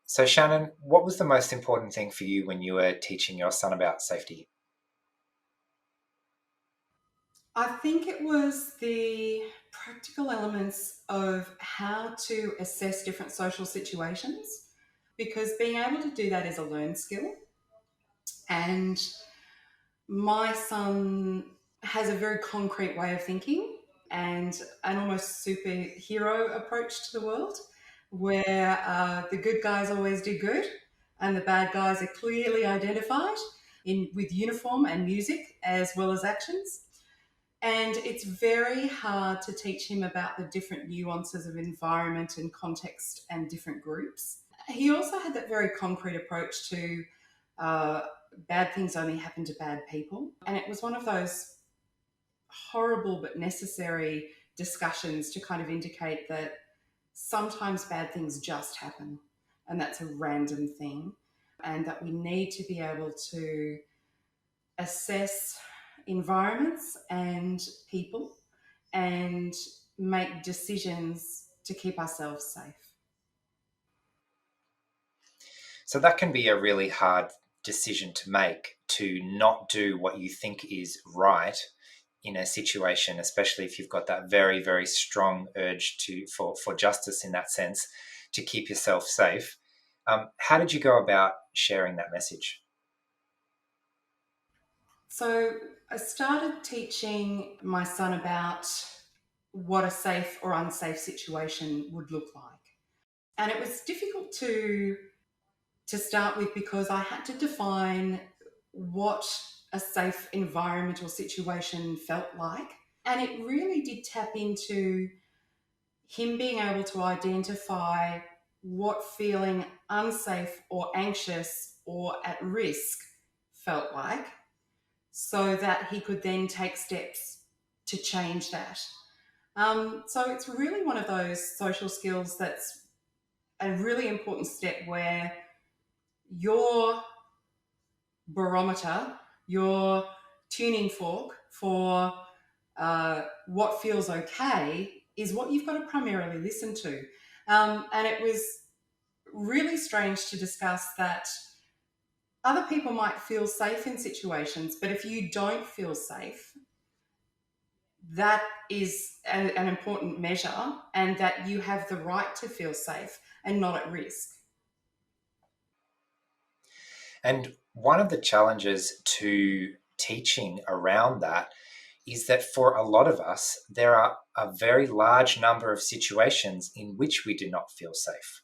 So, Shannan, what was the most important thing for you when you were teaching your son about safety? I think it was the practical elements of how to assess different social situations because being able to do that is a learned skill. And my son has a very concrete way of thinking and an almost superhero approach to the world where the good guys always do good and the bad guys are clearly identified with uniform and music as well as actions. And it's very hard to teach him about the different nuances of environment and context and different groups. He also had that very concrete approach to uh, bad things only happen to bad people. And it was one of those horrible but necessary discussions to kind of indicate that sometimes bad things just happen and that's a random thing, and that we need to be able to assess environments and people and make decisions to keep ourselves safe. So, that can be a really hard decision to make, to not do what you think is right in a situation, especially if you've got that very, very strong urge for justice in that sense, to keep yourself safe. How did you go about sharing that message? So I started teaching my son about what a safe or unsafe situation would look like. And it was difficult to start with because I had to define what a safe environment or situation felt like. And it really did tap into him being able to identify what feeling unsafe or anxious or at risk felt like so that he could then take steps to change that. So it's really one of those social skills that's a really important step where your barometer, your tuning fork for what feels okay is what you've got to primarily listen to. And it was really strange to discuss that other people might feel safe in situations, but if you don't feel safe, that is an important measure, and that you have the right to feel safe and not at risk. And one of the challenges to teaching around that is that for a lot of us, there are a very large number of situations in which we do not feel safe.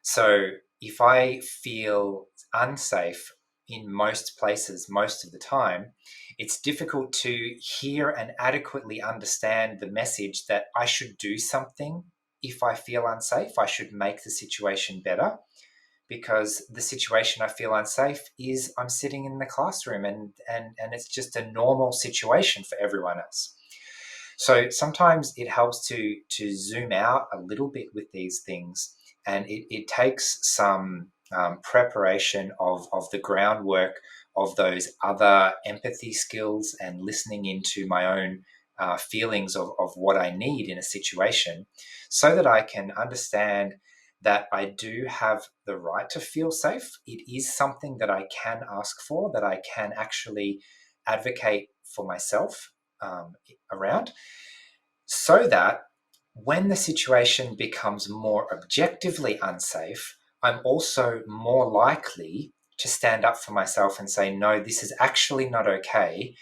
So if I feel unsafe in most places most of the time, it's difficult to hear and adequately understand the message that I should do something if I feel unsafe. I should make the situation better, because the situation I feel unsafe is I'm sitting in the classroom and it's just a normal situation for everyone else. So sometimes it helps to zoom out a little bit with these things, and it takes some preparation of the groundwork of those other empathy skills and listening into my own feelings of what I need in a situation, so that I can understand that I do have the right to feel safe. It is something that I can ask for, that I can actually advocate for myself around, so that when the situation becomes more objectively unsafe, I'm also more likely to stand up for myself and say, no, this is actually not okay.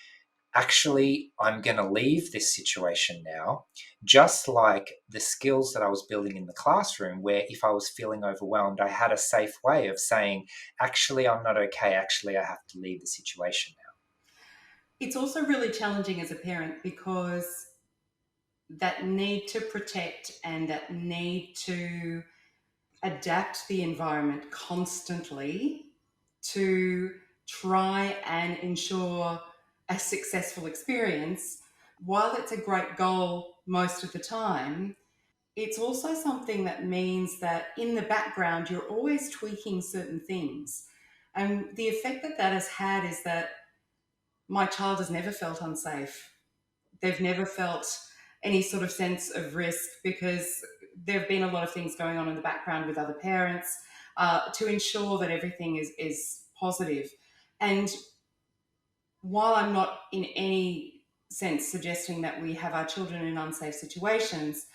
Actually, I'm going to leave this situation now. Just like the skills that I was building in the classroom, where if I was feeling overwhelmed, I had a safe way of saying, actually, I'm not okay. Actually, I have to leave the situation now. It's also really challenging as a parent because that need to protect and that need to adapt the environment constantly to try and ensure a successful experience, while it's a great goal most of the time, it's also something that means that in the background, you're always tweaking certain things. And the effect that that has had is that my child has never felt unsafe. They've never felt any sort of sense of risk because there have been a lot of things going on in the background with other parents. to ensure that everything is positive. And while I'm not in any sense suggesting that we have our children in unsafe situations,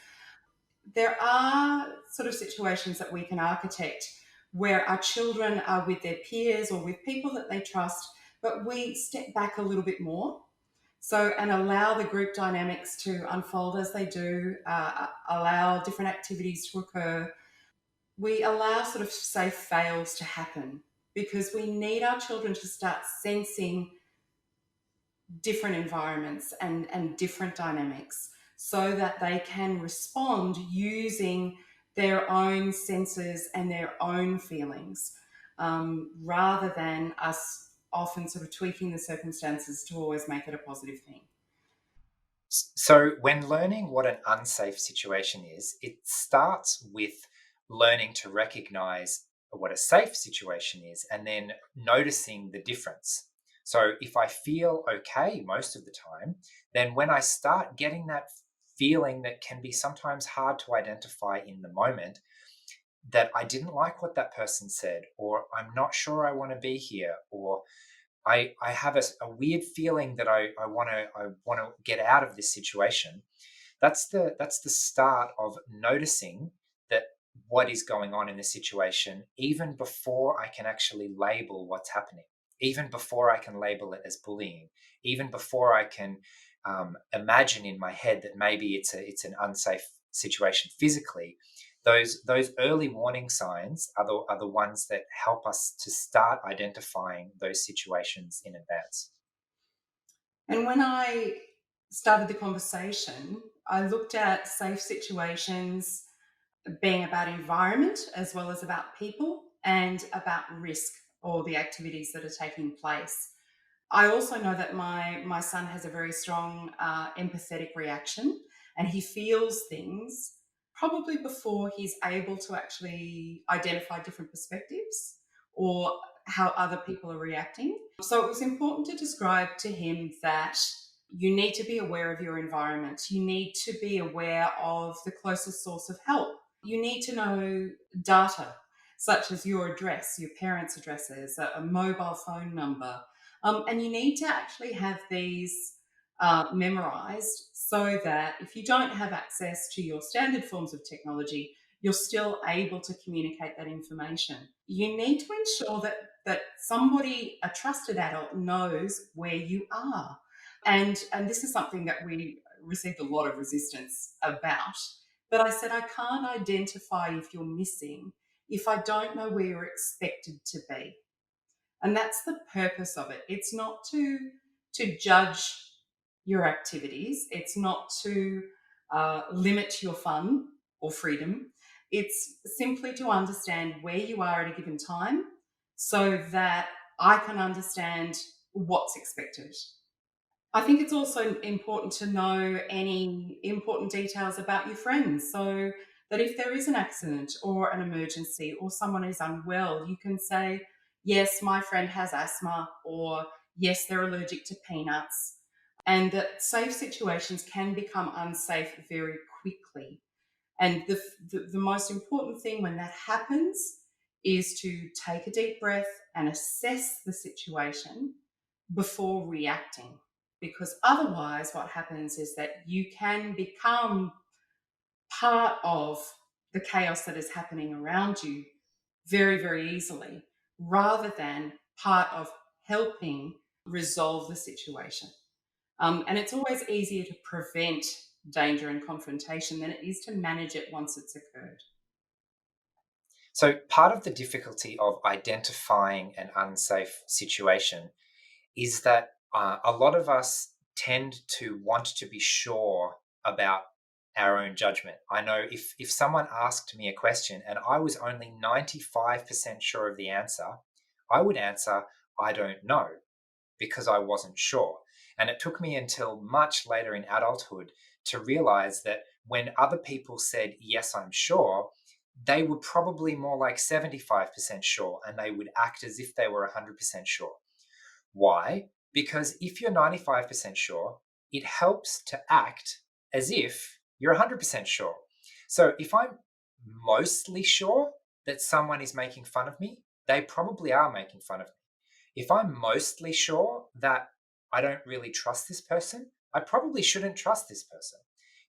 there are sort of situations that we can architect where our children are with their peers or with people that they trust, but we step back a little bit more. So, and allow the group dynamics to unfold as they do, allow different activities to occur. We allow sort of safe fails to happen because we need our children to start sensing different environments and different dynamics so that they can respond using their own senses and their own feelings, rather than us often sort of tweaking the circumstances to always make it a positive thing. So, when learning what an unsafe situation is, it starts with learning to recognize what a safe situation is and then noticing the difference. So, if I feel okay most of the time, then when I start getting that feeling that can be sometimes hard to identify in the moment, that I didn't like what that person said, or I'm not sure I want to be here, or I have a weird feeling that I want to get out of this situation. That's the start of noticing that what is going on in the situation, even before I can actually label what's happening, even before I can label it as bullying, even before I can imagine in my head that maybe it's an unsafe situation physically. Those early warning signs are the ones that help us to start identifying those situations in advance. And when I started the conversation, I looked at safe situations being about environment as well as about people and about risk or the activities that are taking place. I also know that my son has a very strong empathetic reaction, and he feels things probably before he's able to actually identify different perspectives or how other people are reacting. So it was important to describe to him that you need to be aware of your environment. You need to be aware of the closest source of help. You need to know data, such as your address, your parents' addresses, a mobile phone number. And you need to actually have these memorized so that if you don't have access to your standard forms of technology, you're still able to communicate that information. You need to ensure that somebody, a trusted adult, knows where you are. And this is something that we received a lot of resistance about. But I said, I can't identify if you're missing if I don't know where you're expected to be. And that's the purpose of it. It's not to judge your activities. It's not to limit your fun or freedom. It's simply to understand where you are at a given time so that I can understand what's expected. I think it's also important to know any important details about your friends so that if there is an accident or an emergency or someone is unwell, you can say, yes, my friend has asthma, or yes, they're allergic to peanuts. And that safe situations can become unsafe very quickly. And the most important thing when that happens is to take a deep breath and assess the situation before reacting. Because otherwise, what happens is that you can become part of the chaos that is happening around you very, very easily, rather than part of helping resolve the situation. And it's always easier to prevent danger and confrontation than it is to manage it once it's occurred. So, part of the difficulty of identifying an unsafe situation is that a lot of us tend to want to be sure about our own judgment. I know if someone asked me a question and I was only 95% sure of the answer, I would answer, I don't know, because I wasn't sure. And it took me until much later in adulthood to realize that when other people said, yes, I'm sure, they were probably more like 75% sure and they would act as if they were 100% sure. Why? Because if you're 95% sure, it helps to act as if you're 100% sure. So if I'm mostly sure, that someone is making fun of me, they probably are making fun of me. If I'm mostly sure that I don't really trust this person, I probably shouldn't trust this person.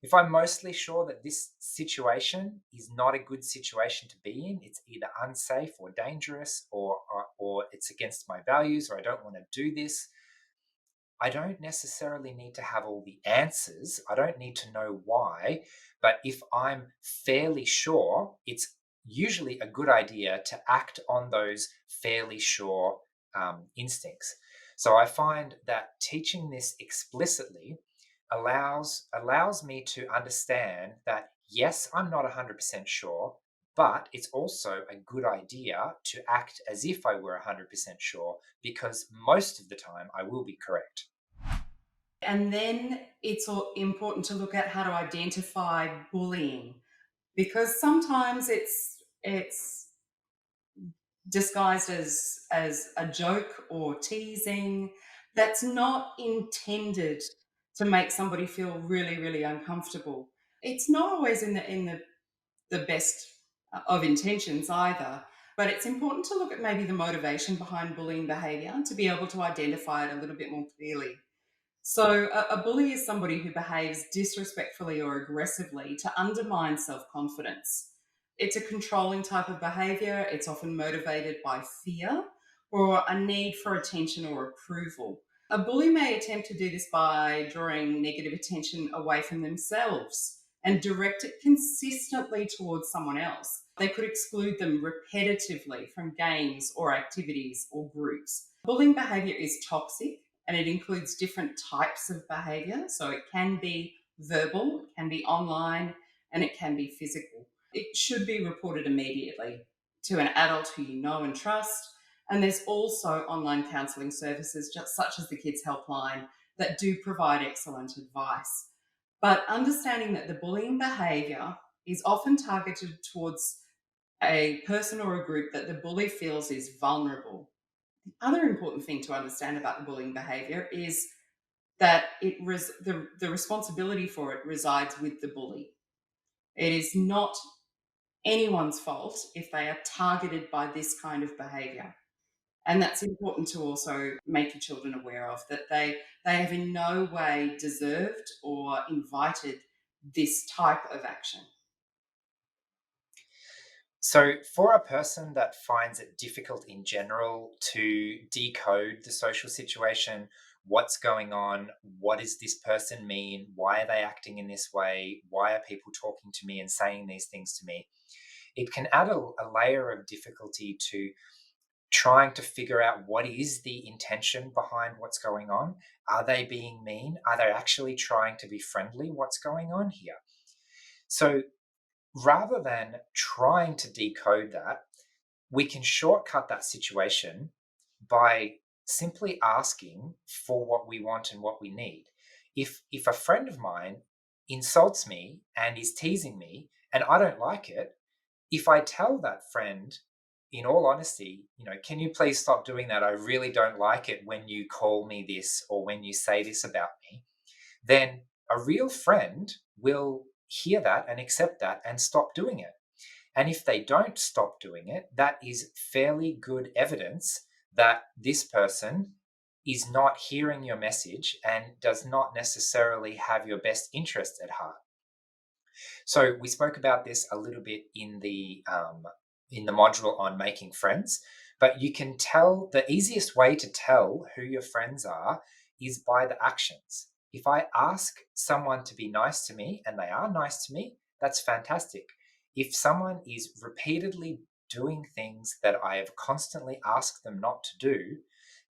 If I'm mostly sure that this situation is not a good situation to be in, it's either unsafe or dangerous, or it's against my values, or I don't want to do this, I don't necessarily need to have all the answers. I don't need to know why. But if I'm fairly sure, it's usually a good idea to act on those fairly sure instincts. So I find that teaching this explicitly allows me to understand that yes, I'm not 100% sure, but it's also a good idea to act as if I were 100% sure, because most of the time I will be correct. And then it's important to look at how to identify bullying, because sometimes it's disguised as a joke or teasing that's not intended to make somebody feel really, really uncomfortable. It's not always in the best of intentions either, but it's important to look at maybe the motivation behind bullying behavior to be able to identify it a little bit more clearly. So, a bully is somebody who behaves disrespectfully or aggressively to undermine self confidence. It's a controlling type of behavior. It's often motivated by fear or a need for attention or approval. A bully may attempt to do this by drawing negative attention away from themselves and direct it consistently towards someone else. They could exclude them repetitively from games or activities or groups. Bullying behavior is toxic and it includes different types of behavior. So it can be verbal, it can be online, and it can be physical. It should be reported immediately to an adult who you know and trust. And there's also online counselling services, just such as the Kids Helpline, that do provide excellent advice. But understanding that the bullying behaviour is often targeted towards a person or a group that the bully feels is vulnerable. The other important thing to understand about the bullying behaviour is that the responsibility for it resides with the bully. It is not anyone's fault if they are targeted by this kind of behaviour. And that's important to also make your children aware of, that they have in no way deserved or invited this type of action. So, for a person that finds it difficult in general to decode the social situation, what's going on, what does this person mean, why are they acting in this way, why are people talking to me and saying these things to me, it can add a layer of difficulty to trying to figure out what is the intention behind what's going on. Are they being mean? Are they actually trying to be friendly? What's going on here? So, rather than trying to decode that, we can shortcut that situation by simply asking for what we want and what we need. If a friend of mine insults me and is teasing me and I don't like it, if I tell that friend, in all honesty, can you please stop doing that? I really don't like it when you call me this or when you say this about me, then a real friend will hear that and accept that and stop doing it. And if they don't stop doing it, that is fairly good evidence that this person is not hearing your message and does not necessarily have your best interest at heart. So we spoke about this a little bit in the module on making friends, but you can tell the easiest way to tell who your friends are is by the actions. If I ask someone to be nice to me and they are nice to me, that's fantastic. If someone is repeatedly doing things that I have constantly asked them not to do,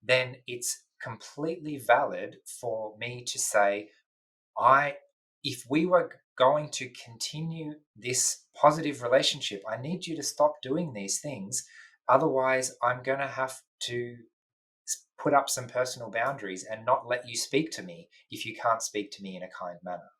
then it's completely valid for me to say, I if we were going to continue this positive relationship, I need you to stop doing these things. Otherwise, I'm going to have to put up some personal boundaries and not let you speak to me if you can't speak to me in a kind manner.